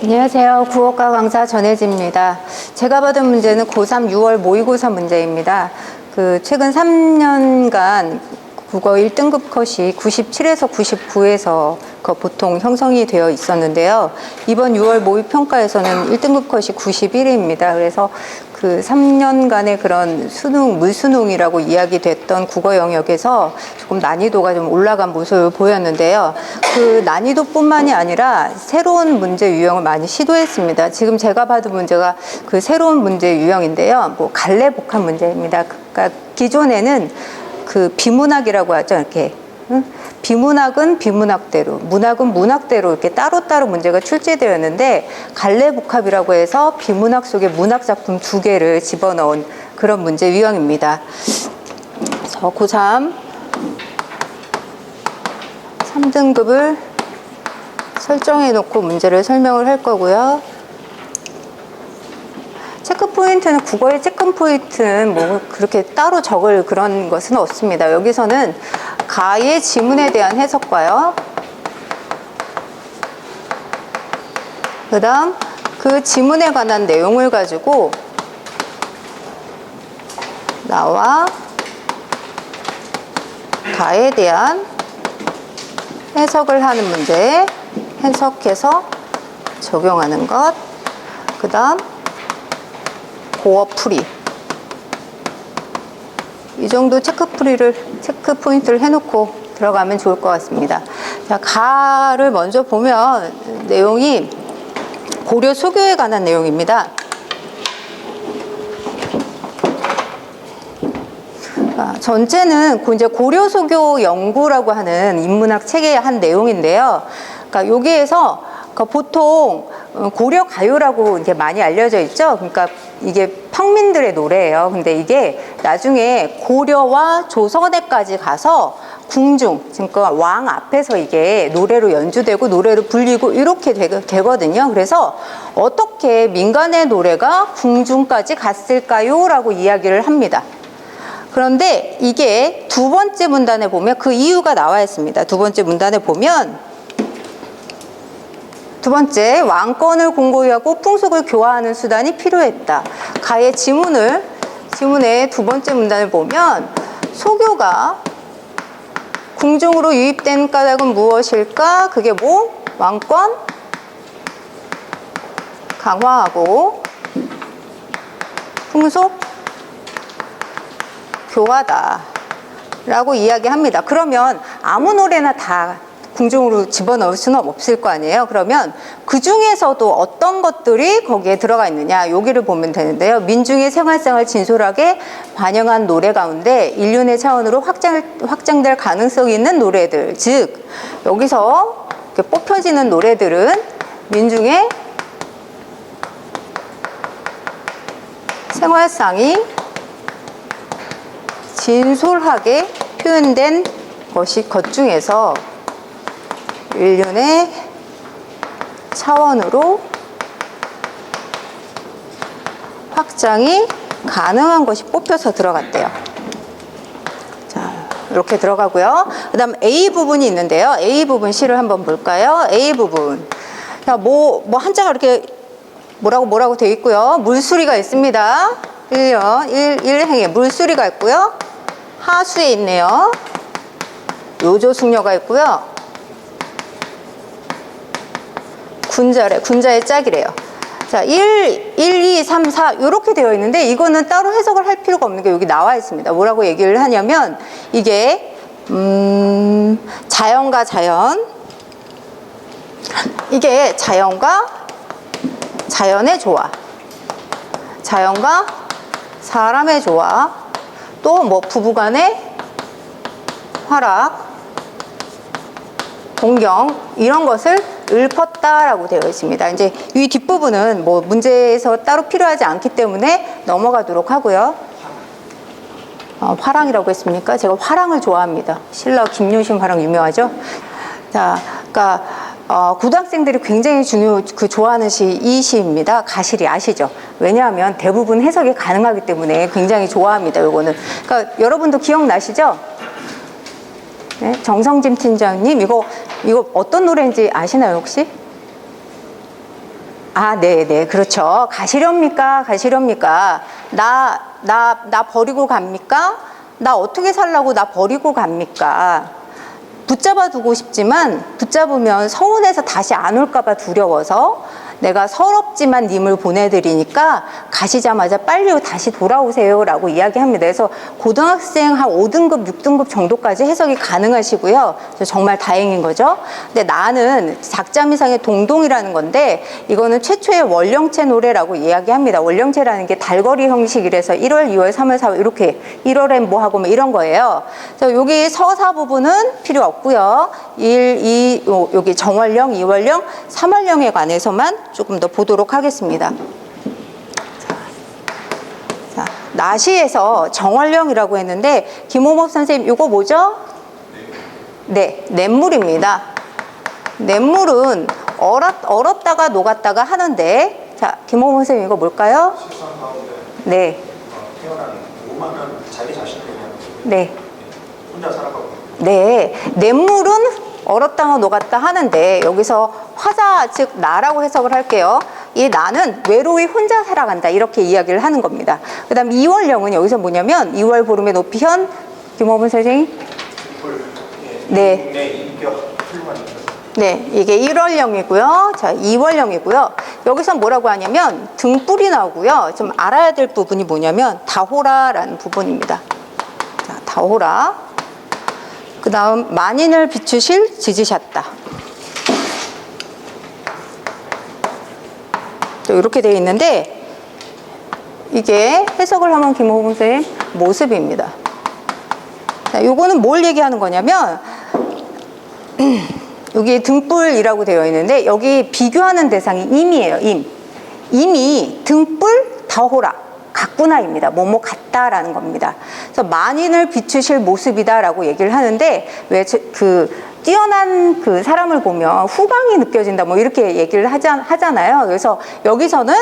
안녕하세요. 국어과 강사 전혜진입니다. 제가 받은 문제는 고3 6월 모의고사 문제입니다. 최근 3년간 국어 1등급 컷이 97에서 99에서 보통 형성이 되어 있었는데요. 이번 6월 모의평가에서는 1등급 컷이 91입니다. 그래서 3년간의 그런 수능, 물수능이라고 이야기됐던 국어 영역에서 조금 난이도가 좀 올라간 모습을 보였는데요. 난이도뿐만이 아니라 새로운 문제 유형을 많이 시도했습니다. 지금 제가 받은 문제가 새로운 문제 유형인데요. 갈래복합 문제입니다. 그러니까 기존에는 비문학이라고 하죠. 이렇게. 비문학은 비문학대로, 문학은 문학대로 이렇게 따로따로 문제가 출제되었는데 갈래복합이라고 해서 비문학 속에 문학작품 2개를 집어넣은 그런 문제 유형입니다. 그래서 고3 3등급을 설정해 놓고 문제를 설명을 할 거고요. 체크 포인트는 국어의 체크 포인트는 그렇게 따로 적을 그런 것은 없습니다. 여기서는 가의 지문에 대한 해석과요. 그 다음 그 지문에 관한 내용을 가지고 나와 가에 대한 해석을 하는 문제, 해석해서 적용하는 것, 그 다음 고어풀이, 이 정도 체크 포인트를 해놓고 들어가면 좋을 것 같습니다. 자, 가를 먼저 보면 내용이 고려 소교에 관한 내용입니다. 전체는 이제 고려 소교 연구라고 하는 인문학 책의 한 내용인데요. 그러니까 여기에서 보통 고려 가요라고 이제 많이 알려져 있죠. 그러니까 이게 평민들의 노래예요. 근데 이게 나중에 고려와 조선에까지 가서 궁중, 그러니까 왕 앞에서 이게 노래로 연주되고 노래로 불리고 이렇게 되거든요. 그래서 어떻게 민간의 노래가 궁중까지 갔을까요? 라고 이야기를 합니다. 그런데 이게 두 번째 문단에 보면 그 이유가 나와 있습니다. 두 번째 문단에 보면 두 번째, 왕권을 공고히 하고 풍속을 교화하는 수단이 필요했다. 가의 지문의 두 번째 문단을 보면 소교가 궁중으로 유입된 까닭은 무엇일까? 그게 왕권 강화하고 풍속 교화다 라고 이야기합니다. 그러면 아무 노래나 다 궁중으로 집어넣을 수는 없을 거 아니에요. 그러면 그 중에서도 어떤 것들이 거기에 들어가 있느냐, 여기를 보면 되는데요. 민중의 생활상을 진솔하게 반영한 노래 가운데 인륜의 차원으로 확장될 가능성이 있는 노래들, 즉 여기서 이렇게 뽑혀지는 노래들은 민중의 생활상이 진솔하게 표현된 것 중에서 인륜의 차원으로 확장이 가능한 것이 뽑혀서 들어갔대요. 자, 이렇게 들어가고요. 그 다음 A 부분이 있는데요. A 부분 시를 한번 볼까요? A 부분. 자, 한자가 이렇게 뭐라고 되어 있고요. 물수리가 있습니다. 1행에 물수리가 있고요. 하수에 있네요. 요조숙녀가 있고요. 군자의 짝이래요. 자, 1, 2, 3, 4 이렇게 되어 있는데 이거는 따로 해석을 할 필요가 없는 게 여기 나와 있습니다. 뭐라고 얘기를 하냐면 이게 자연과 자연, 이게 자연과 자연의 조화, 자연과 사람의 조화, 또 부부간의 화락, 동경, 이런 것을 읊었다라고 되어 있습니다. 이제 이 뒷부분은 문제에서 따로 필요하지 않기 때문에 넘어가도록 하고요. 화랑이라고 했습니까? 제가 화랑을 좋아합니다. 신라 김효신 화랑 유명하죠? 자, 그러니까 고등학생들이 굉장히 좋아하는 이 시입니다. 가시리 아시죠? 왜냐하면 대부분 해석이 가능하기 때문에 굉장히 좋아합니다. 요거는. 그러니까 여러분도 기억나시죠? 네? 정성진 팀장님, 이거 어떤 노래인지 아시나요, 혹시? 아, 네, 그렇죠. 가시렵니까? 나 버리고 갑니까? 나 어떻게 살라고 나 버리고 갑니까? 붙잡아 두고 싶지만 붙잡으면 서운해서 다시 안 올까봐 두려워서 내가 서럽지만 님을 보내드리니까 가시자마자 빨리 다시 돌아오세요 라고 이야기합니다. 그래서 고등학생 한 5등급, 6등급 정도까지 해석이 가능하시고요. 정말 다행인 거죠. 근데 나는 작자미상의 동동이라는 건데 이거는 최초의 원령체 노래라고 이야기합니다. 원령체라는 게 달거리 형식이라서 1월, 2월, 3월, 4월 이렇게 1월엔 뭐 하고 뭐 이런 거예요. 그래서 여기 서사 부분은 필요 없고요. 1, 2, 여기 정월령, 2월령, 3월령에 관해서만 조금 더 보도록 하겠습니다. 자, 나시에서 정월령이라고 했는데 김호목 선생님 이거 뭐죠? 네, 냇물입니다. 냇물은 얼었다가 녹았다가 하는데 자, 김호목 선생님 이거 뭘까요? 네. 태어난 오만한 자기 자신을 그냥 네. 혼자 살아가고. 네, 냇물은 얼었다가 녹았다 하는데 여기서 화자 즉 나라고 해석을 할게요. 이 나는 외로이 혼자 살아간다 이렇게 이야기를 하는 겁니다. 그 다음 2월령은 여기서 뭐냐면 2월 보름의 높이현 김호분 선생님 네. 네, 이게 1월령이고요. 자, 2월령이고요. 여기서 뭐라고 하냐면 등불이 나오고요. 좀 알아야 될 부분이 뭐냐면 다호라라는 부분입니다. 자, 다호라. 그 다음 만인을 비추실 지지셨다. 이렇게 되어 있는데 이게 해석을 하면 김호분 선생님 모습입니다. 자, 요거는 뭘 얘기하는 거냐면 여기 등불이라고 되어 있는데 여기 비교하는 대상이 임이에요. 임이 등불 다호라 같구나입니다. 뭐뭐 같다라는 겁니다. 그래서 만인을 비추실 모습이다라고 얘기를 하는데 왜 뛰어난 그 사람을 보면 후광이 느껴진다 뭐 이렇게 얘기를 하잖아요. 그래서 여기서는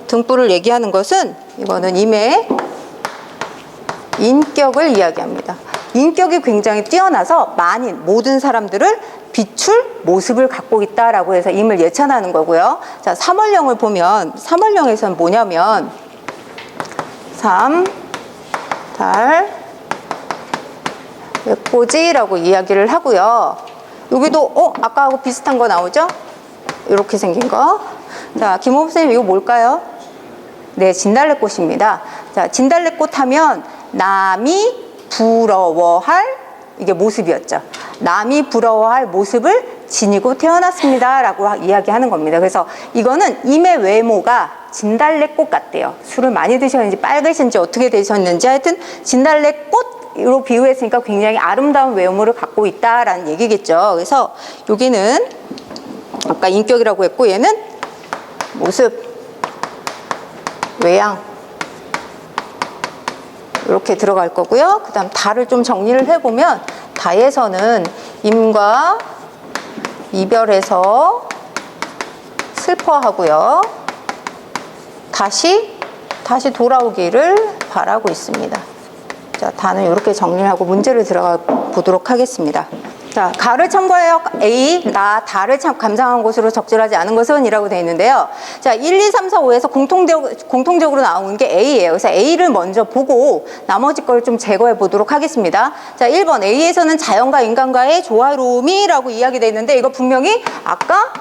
등불을 얘기하는 것은 이거는 임의 인격을 이야기합니다. 인격이 굉장히 뛰어나서 만인 모든 사람들을 비출 모습을 갖고 있다라고 해서 임을 예찬하는 거고요. 자, 3월령을 보면 3월령에서는 뭐냐면 3, 달, 백보지라고 이야기를 하고요. 여기도 아까하고 비슷한 거 나오죠? 이렇게 생긴 거. 자, 김호부 선생님 이거 뭘까요? 네, 진달래꽃입니다. 자, 진달래꽃 하면 남이 부러워할 이게 모습이었죠. 남이 부러워할 모습을 지니고 태어났습니다 라고 이야기하는 겁니다. 그래서 이거는 임의 외모가 진달래꽃 같대요. 술을 많이 드셨는지 빨개신지 어떻게 되셨는지 하여튼 진달래꽃으로 비유했으니까 굉장히 아름다운 외모를 갖고 있다라는 얘기겠죠. 그래서 여기는 아까 인격이라고 했고 얘는 모습, 외양 이렇게 들어갈 거고요. 그 다음 달을 좀 정리를 해보면 다에서는 임과 이별해서 슬퍼하고요. 다시 돌아오기를 바라고 있습니다. 자, 다는 이렇게 정리를 하고 문제를 들어가 보도록 하겠습니다. 자, 가를 첨가해요. A, 나, 다를 감상한 것으로 적절하지 않은 것은 이라고 되어 있는데요. 자, 1, 2, 3, 4, 5에서 공통적으로 나오는 게 A예요. 그래서 A를 먼저 보고 나머지 걸 좀 제거해 보도록 하겠습니다. 자, 1번 A에서는 자연과 인간과의 조화로움이라고 이야기되어 있는데 이거 분명히 아까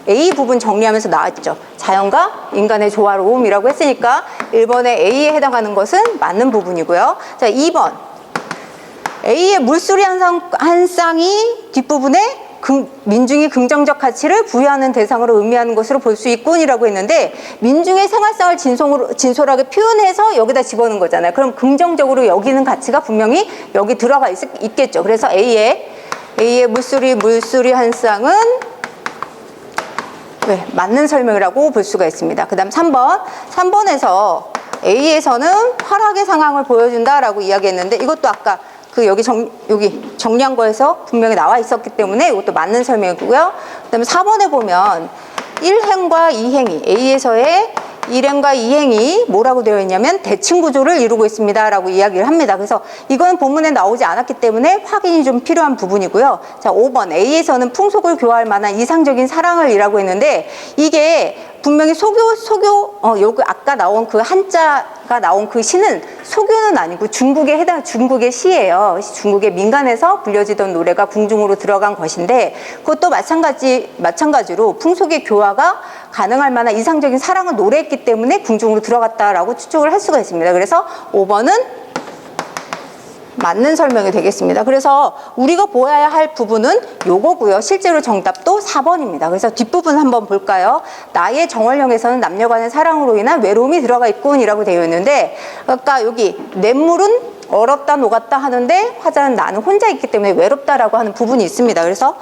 A 부분 정리하면서 나왔죠. 자연과 인간의 조화로움이라고 했으니까 1번의 A에 해당하는 것은 맞는 부분이고요. 자, 2번 A의 물소리 한 쌍이 뒷부분에 민중이 긍정적 가치를 부여하는 대상으로 의미하는 것으로 볼 수 있군이라고 했는데 민중의 생활상을 진솔하게 표현해서 여기다 집어넣은 거잖아요. 그럼 긍정적으로 여기는 가치가 분명히 여기 들어가 있겠죠. 그래서 A의 물소리 한 쌍은 맞는 설명이라고 볼 수가 있습니다. 그 다음 3번에서 A에서는 활약의 상황을 보여준다라고 이야기했는데 이것도 아까 여기 정리한 거에서 분명히 나와 있었기 때문에 이것도 맞는 설명이고요. 그 다음에 4번에 보면 1행과 2행이 A에서의 1행과 2행이 뭐라고 되어 있냐면 대칭 구조를 이루고 있습니다 라고 이야기를 합니다. 그래서 이건 본문에 나오지 않았기 때문에 확인이 좀 필요한 부분이고요. 자, 5번 A에서는 풍속을 교화할 만한 이상적인 사랑을 이라고 했는데 이게 분명히 여기 아까 나온 그 한자가 나온 그 시는 소교는 아니고 중국의 시예요. 중국의 민간에서 불려지던 노래가 궁중으로 들어간 것인데 그것도 마찬가지로 풍속의 교화가 가능할 만한 이상적인 사랑을 노래했기 때문에 궁중으로 들어갔다라고 추측을 할 수가 있습니다. 그래서 5번은 맞는 설명이 되겠습니다. 그래서 우리가 보아야 할 부분은 요거고요. 실제로 정답도 4번입니다. 그래서 뒷부분 한번 볼까요? 나의 정월령에서는 남녀 간의 사랑으로 인한 외로움이 들어가 있군 이라고 되어 있는데 아까 여기 냇물은 얼었다 녹았다 하는데 화자는 나는 혼자 있기 때문에 외롭다라고 하는 부분이 있습니다. 그래서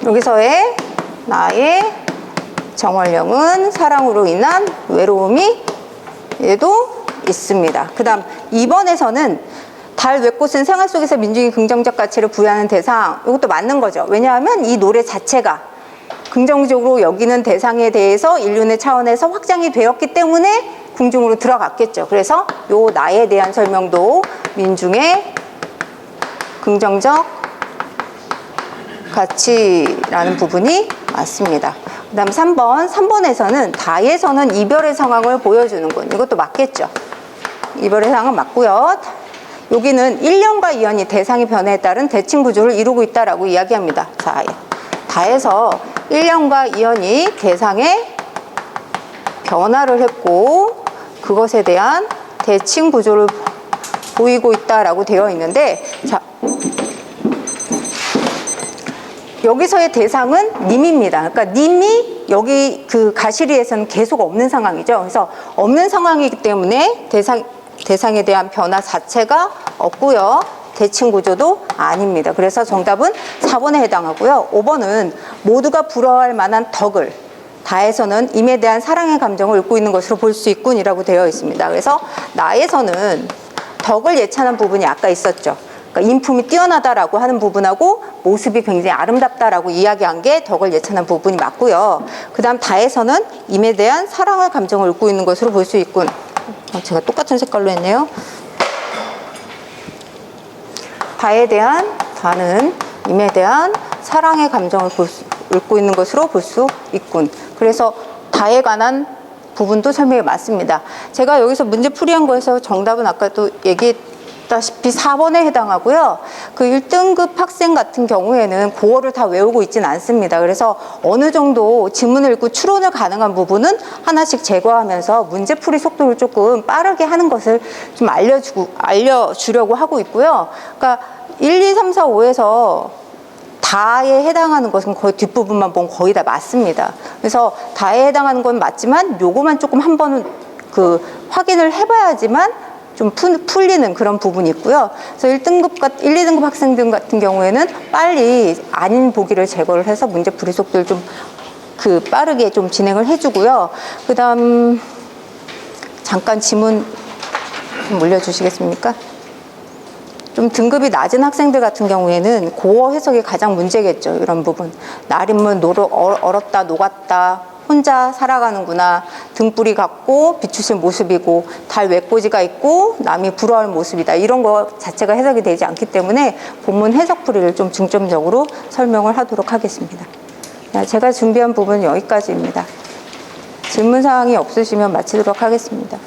여기서의 나의 정월령은 사랑으로 인한 외로움이 얘도 있습니다. 그 다음 2번에서는 달 외꽃은 생활 속에서 민중이 긍정적 가치를 부여하는 대상, 이것도 맞는 거죠. 왜냐하면 이 노래 자체가 긍정적으로 여기는 대상에 대해서 인륜의 차원에서 확장이 되었기 때문에 궁중으로 들어갔겠죠. 그래서 요 나에 대한 설명도 민중의 긍정적 가치라는 부분이 맞습니다. 그 다음 3번에서는 다에서는 이별의 상황을 보여주는군. 이것도 맞겠죠. 이별의 상황은 맞고요. 여기는 1년과 2년이 대상의 변화에 따른 대칭 구조를 이루고 있다라고 이야기합니다. 자, 다에서 1년과 2년이 대상의 변화를 했고 그것에 대한 대칭 구조를 보이고 있다라고 되어 있는데 자, 여기서의 대상은 님입니다. 그러니까 님이 여기 그 가시리에서는 계속 없는 상황이죠. 그래서 없는 상황이기 때문에 대상에 대한 변화 자체가 없고요. 대칭 구조도 아닙니다. 그래서 정답은 4번에 해당하고요. 5번은 모두가 부러워할 만한 덕을 다에서는 임에 대한 사랑의 감정을 읊고 있는 것으로 볼 수 있군이라고 되어 있습니다. 그래서 나에서는 덕을 예찬한 부분이 아까 있었죠. 그러니까 인품이 뛰어나다라고 하는 부분하고 모습이 굉장히 아름답다라고 이야기한 게 덕을 예찬한 부분이 맞고요. 그 다음 다에서는 임에 대한 사랑의 감정을 읊고 있는 것으로 볼 수 있군. 제가 똑같은 색깔로 했네요. 다는 임에 대한 사랑의 감정을 읊고 있는 것으로 볼 수 있군. 그래서 다에 관한 부분도 설명이 맞습니다. 제가 여기서 문제 풀이한 거에서 정답은 아까도 얘기했다시피 4번에 해당하고요. 그 1등급 학생 같은 경우에는 고어를 다 외우고 있지는 않습니다. 그래서 어느 정도 지문을 읽고 추론을 가능한 부분은 하나씩 제거하면서 문제 풀이 속도를 조금 빠르게 하는 것을 좀 알려주려고 하고 있고요. 그러니까 1, 2, 3, 4, 5에서 다에 해당하는 것은 거의 뒷부분만 보면 거의 다 맞습니다. 그래서 다에 해당하는 건 맞지만 요거만 조금 한 번은 확인을 해봐야지만 좀 풀리는 그런 부분이 있고요. 그래서 1, 2등급 학생들 같은 경우에는 빨리 아닌 보기를 제거를 해서 문제 풀이 속도를 좀 빠르게 좀 진행을 해주고요. 그 다음 잠깐 지문 좀 올려주시겠습니까? 좀 등급이 낮은 학생들 같은 경우에는 고어 해석이 가장 문제겠죠. 이런 부분. 날인문 얼었다 녹았다 혼자 살아가는구나. 등불이 같고 비추실 모습이고 달 외꼬지가 있고 남이 부러워할 모습이다. 이런 거 자체가 해석이 되지 않기 때문에 본문 해석풀이를 좀 중점적으로 설명을 하도록 하겠습니다. 제가 준비한 부분은 여기까지입니다. 질문사항이 없으시면 마치도록 하겠습니다.